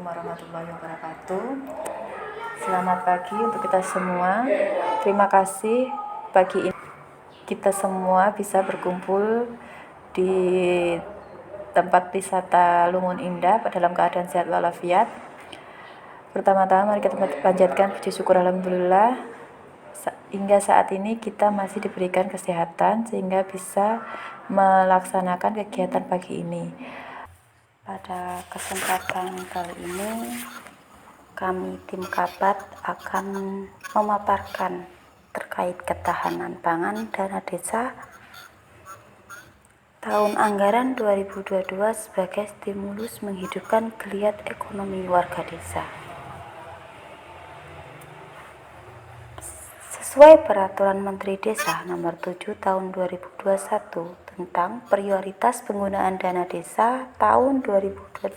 Assalamualaikum warahmatullahi wabarakatuh. Selamat pagi untuk kita semua. Terima kasih pagi ini kita semua bisa berkumpul di tempat wisata Lungun Indah dalam keadaan sehat walafiat. Pertama-tama mari kita panjatkan puji syukur alhamdulillah hingga saat ini kita masih diberikan kesehatan sehingga bisa melaksanakan kegiatan pagi ini. Pada kesempatan kali ini kami tim Kabat akan memaparkan terkait ketahanan pangan dana desa tahun anggaran 2022 sebagai stimulus menghidupkan geliat ekonomi warga desa. Sesuai Peraturan Menteri Desa Nomor 7 Tahun 2021 tentang prioritas penggunaan dana desa tahun 2022.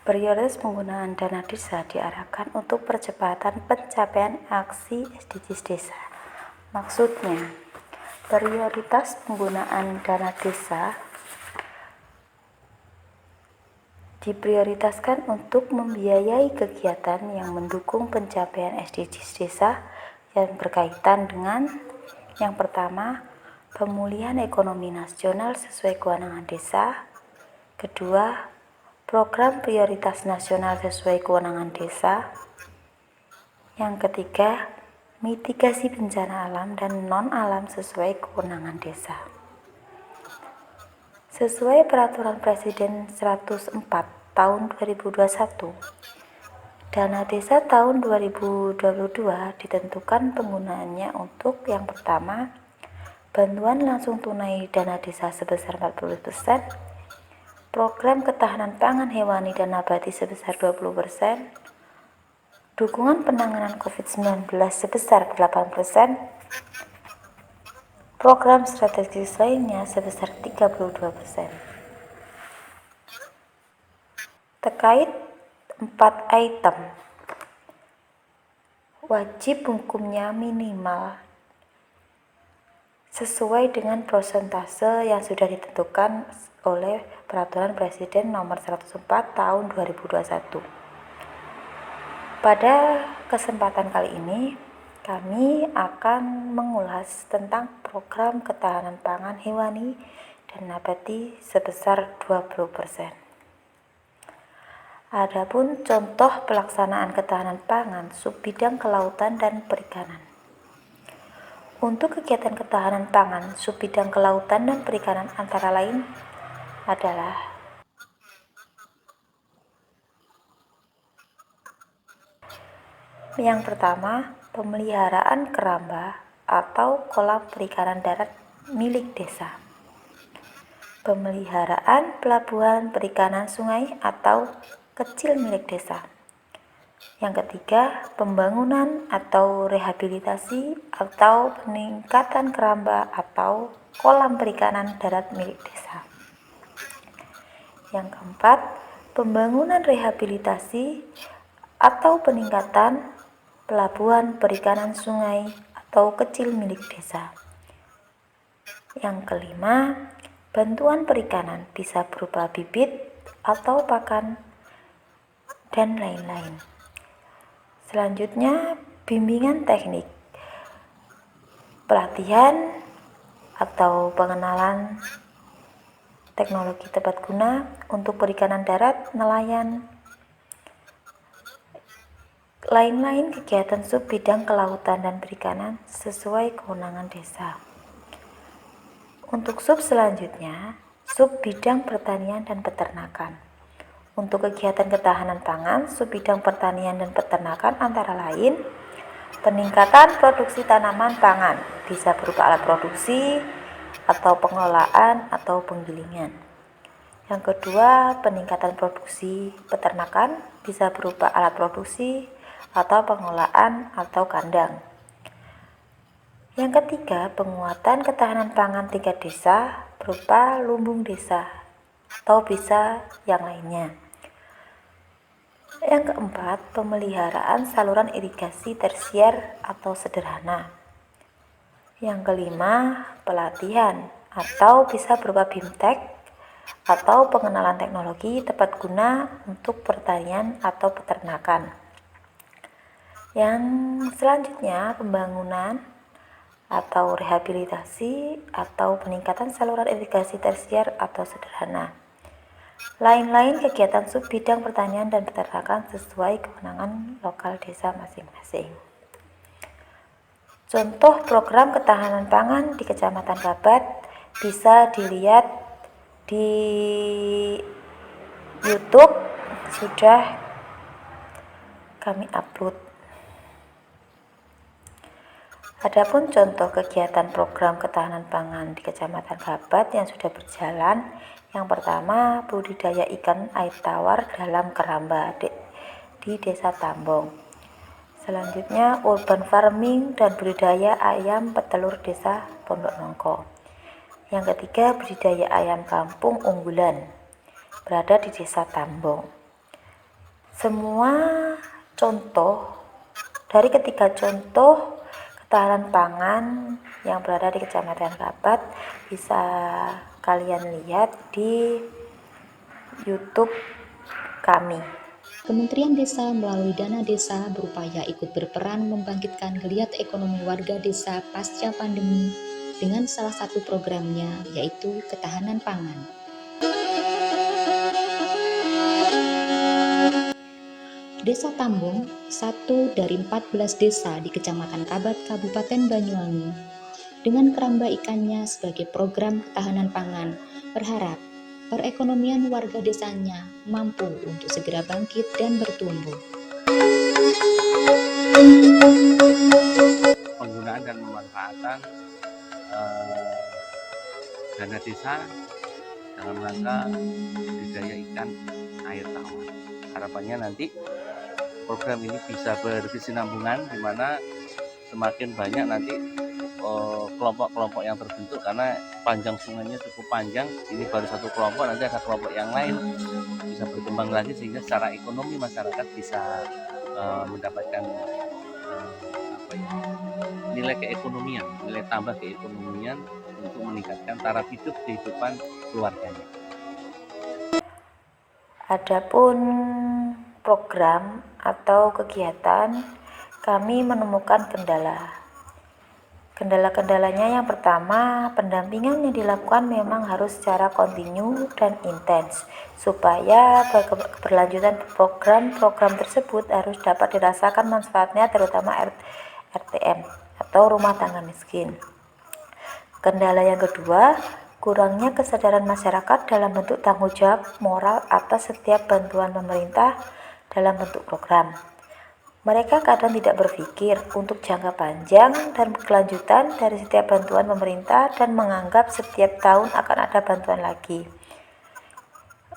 Prioritas penggunaan dana desa diarahkan untuk percepatan pencapaian aksi SDGs desa. Maksudnya, prioritas penggunaan dana desa diprioritaskan untuk membiayai kegiatan yang mendukung pencapaian SDGs desa yang berkaitan dengan yang pertama, pemulihan ekonomi nasional sesuai kewenangan desa. Kedua, program prioritas nasional sesuai kewenangan desa. Yang ketiga, mitigasi bencana alam dan non-alam sesuai kewenangan desa. Sesuai Peraturan Presiden 104 Tahun 2021, dana desa tahun 2022 ditentukan penggunaannya untuk yang pertama, bantuan langsung tunai dana desa sebesar 40%, program ketahanan pangan hewani dan nabati sebesar 20%, dukungan penanganan COVID-19 sebesar 8%, program strategis lainnya sebesar 32%. Terkait 4 item, wajib hukumnya minimal sesuai dengan persentase yang sudah ditentukan oleh Peraturan Presiden Nomor 104 Tahun 2021. Pada kesempatan kali ini, kami akan mengulas tentang program ketahanan pangan hewani dan nabati sebesar 20%. Adapun contoh pelaksanaan ketahanan pangan subbidang kelautan dan perikanan. Untuk kegiatan ketahanan pangan subbidang kelautan dan perikanan antara lain adalah yang pertama, pemeliharaan keramba atau kolam perikanan darat milik desa. Pemeliharaan pelabuhan perikanan sungai atau kecil milik desa. Yang ketiga, pembangunan atau rehabilitasi atau peningkatan keramba atau kolam perikanan darat milik desa. Yang keempat, pembangunan rehabilitasi atau peningkatan pelabuhan perikanan sungai atau kecil milik desa. Yang kelima, bantuan perikanan bisa berupa bibit atau pakan dan lain-lain. Selanjutnya, bimbingan teknik, pelatihan atau pengenalan teknologi tepat guna untuk perikanan darat, nelayan, lain-lain kegiatan subbidang kelautan dan perikanan sesuai kewenangan desa. Untuk sub selanjutnya, subbidang pertanian dan peternakan. Untuk kegiatan ketahanan pangan, subbidang pertanian dan peternakan antara lain peningkatan produksi tanaman pangan, bisa berupa alat produksi atau pengelolaan atau penggilingan. Yang kedua, peningkatan produksi peternakan, bisa berupa alat produksi atau pengelolaan atau kandang. Yang ketiga, penguatan ketahanan pangan tingkat desa berupa lumbung desa atau bisa yang lainnya. Yang keempat, pemeliharaan saluran irigasi tersier atau sederhana. Yang kelima, pelatihan atau bisa berupa BIMTEK atau pengenalan teknologi tepat guna untuk pertanian atau peternakan. Yang selanjutnya, pembangunan atau rehabilitasi atau peningkatan saluran irigasi tersier atau sederhana. Lain-lain kegiatan sub bidang pertanian dan peternakan sesuai kewenangan lokal desa masing-masing. Contoh program ketahanan pangan di Kecamatan Babat bisa dilihat di YouTube, sudah kami upload. Adapun contoh kegiatan program ketahanan pangan di Kecamatan Babat yang sudah berjalan, yang pertama budidaya ikan air tawar dalam keramba di Desa Tambong. Selanjutnya urban farming dan budidaya ayam petelur Desa Pondok Nongko. Yang ketiga budidaya ayam kampung unggulan berada di Desa Tambong. Semua contoh dari ketiga contoh ketahanan pangan yang berada di Kecamatan Babat bisa kalian lihat di YouTube kami. Kementerian Desa melalui dana desa berupaya ikut berperan membangkitkan geliat ekonomi warga desa pasca pandemi dengan salah satu programnya yaitu ketahanan pangan. Desa Tambong, satu dari 14 desa di Kecamatan Kabat, Kabupaten Banyuwangi, dengan keramba ikannya sebagai program ketahanan pangan, berharap perekonomian warga desanya mampu untuk segera bangkit dan bertumbuh. Penggunaan dan pemanfaatan dana desa dalam rangka budidaya ikan air tawar. Harapannya nanti program ini bisa berkesinambungan, di mana semakin banyak nanti kelompok-kelompok yang terbentuk, karena panjang sungainya cukup panjang. Ini baru satu kelompok, nanti ada kelompok yang lain bisa berkembang lagi, sehingga secara ekonomi masyarakat bisa mendapatkan nilai keekonomian, nilai tambah keekonomian untuk meningkatkan taraf hidup kehidupan keluarganya. Adapun program atau kegiatan, kami menemukan kendala. Kendala-kendalanya yang pertama, pendampingan yang dilakukan memang harus secara kontinu dan intens, supaya keberlanjutan program-program tersebut harus dapat dirasakan manfaatnya, terutama RTM atau rumah tangga miskin. Kendala yang kedua, kurangnya kesadaran masyarakat dalam bentuk tanggung jawab moral atas setiap bantuan pemerintah dalam bentuk program. Mereka kadang tidak berpikir untuk jangka panjang dan berkelanjutan dari setiap bantuan pemerintah dan menganggap setiap tahun akan ada bantuan lagi.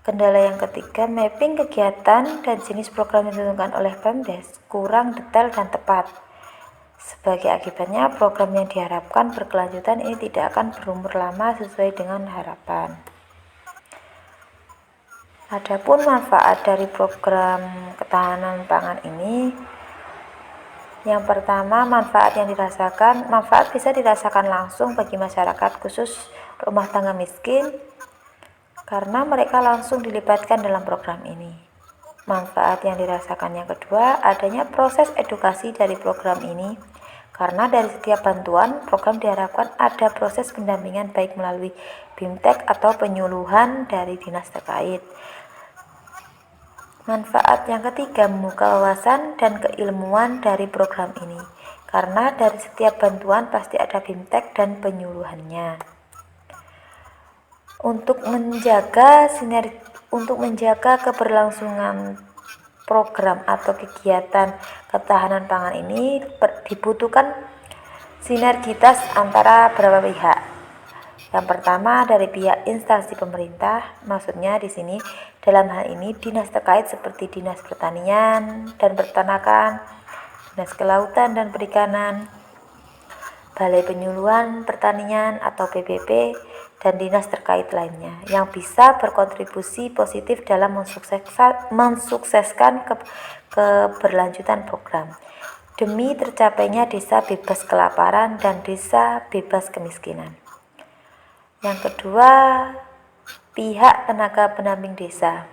Kendala yang ketiga, mapping kegiatan dan jenis program yang ditentukan oleh Pemdes kurang detail dan tepat. Sebagai akibatnya, program yang diharapkan berkelanjutan ini tidak akan berumur lama sesuai dengan harapan. Adapun manfaat dari program ketahanan pangan ini, yang pertama, manfaat bisa dirasakan langsung bagi masyarakat, khusus rumah tangga miskin, karena mereka langsung dilibatkan dalam program ini. Manfaat yang dirasakan yang kedua, adanya proses edukasi dari program ini, karena dari setiap bantuan program diharapkan ada proses pendampingan baik melalui BIMTEK atau penyuluhan dari dinas terkait. Manfaat yang ketiga, membuka wawasan dan keilmuan dari program ini, karena dari setiap bantuan pasti ada BIMTEK dan penyuluhannya. Untuk menjaga keberlangsungan program atau kegiatan ketahanan pangan ini dibutuhkan sinergitas antara beberapa pihak. Yang pertama, dari pihak instansi pemerintah, maksudnya di sini dalam hal ini dinas terkait seperti Dinas Pertanian dan Peternakan, Dinas Kelautan dan Perikanan, Balai Penyuluhan Pertanian atau BPP, dan dinas terkait lainnya yang bisa berkontribusi positif dalam mensukseskan keberlanjutan program demi tercapainya desa bebas kelaparan dan desa bebas kemiskinan. Yang kedua, pihak tenaga pendamping desa.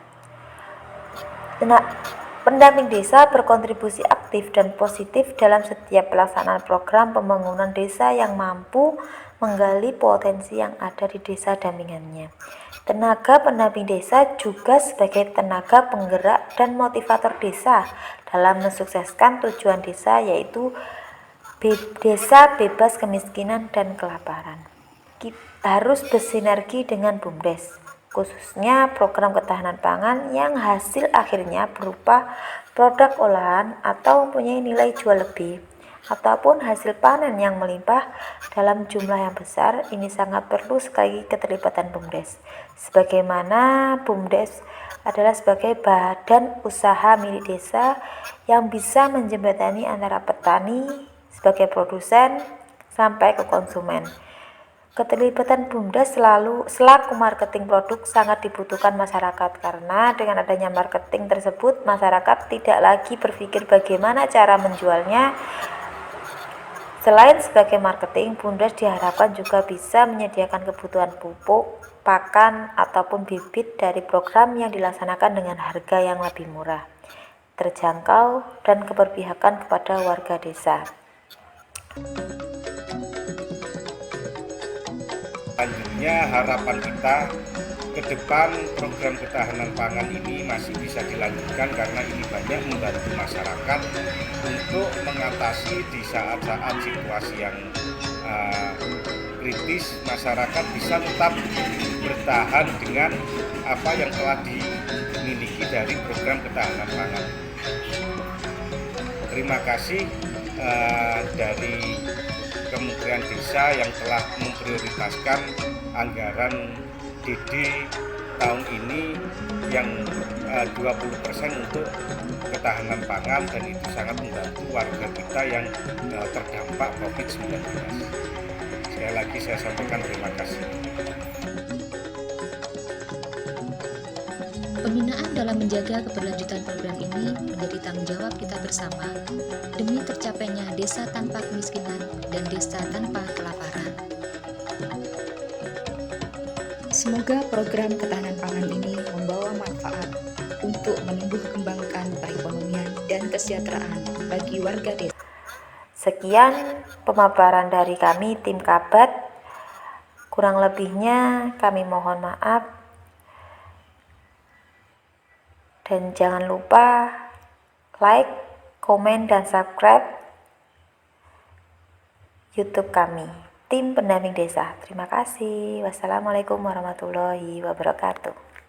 Pendamping desa berkontribusi aktif dan positif dalam setiap pelaksanaan program pembangunan desa yang mampu menggali potensi yang ada di desa dampingannya. Tenaga pendamping desa juga sebagai tenaga penggerak dan motivator desa dalam mensukseskan tujuan desa, yaitu desa bebas kemiskinan dan kelaparan. Kita harus bersinergi dengan BUMDes, khususnya program ketahanan pangan yang hasil akhirnya berupa produk olahan atau mempunyai nilai jual lebih ataupun hasil panen yang melimpah dalam jumlah yang besar. Ini sangat perlu sekali keterlibatan BUMDes, sebagaimana BUMDes adalah sebagai badan usaha milik desa yang bisa menjembatani antara petani sebagai produsen sampai ke konsumen. Keterlibatan BUMDes selaku marketing produk sangat dibutuhkan masyarakat, karena dengan adanya marketing tersebut masyarakat tidak lagi berpikir bagaimana cara menjualnya. Selain sebagai marketing, BUMDes diharapkan juga bisa menyediakan kebutuhan pupuk, pakan, ataupun bibit dari program yang dilaksanakan dengan harga yang lebih murah, terjangkau, dan keberpihakan kepada warga desa. Selanjutnya, harapan kita ke depan program ketahanan pangan ini masih bisa dilanjutkan karena ini banyak membantu masyarakat untuk mengatasi di saat-saat situasi yang kritis. Masyarakat bisa tetap bertahan dengan apa yang telah dimiliki dari program ketahanan pangan. Terima kasih dari Kementerian Desa yang telah memprioritaskan anggaran DD tahun ini yang 20% untuk ketahanan pangan, dan itu sangat membantu warga kita yang terdampak COVID-19. Sekali lagi saya sampaikan terima kasih. Pembinaan dalam menjaga keberlanjutan program ini menjadi tanggung jawab kita bersama demi tercapainya desa tanpa kemiskinan dan desa tanpa kelaparan. Semoga program ketahanan pangan ini membawa manfaat untuk menumbuh kembangkan perekonomian dan kesejahteraan bagi warga desa. Sekian pemaparan dari kami tim Kabat. Kurang lebihnya kami mohon maaf. Dan jangan lupa like, komen, dan subscribe YouTube kami, Tim Pendamping Desa. Terima kasih. Wassalamualaikum warahmatullahi wabarakatuh.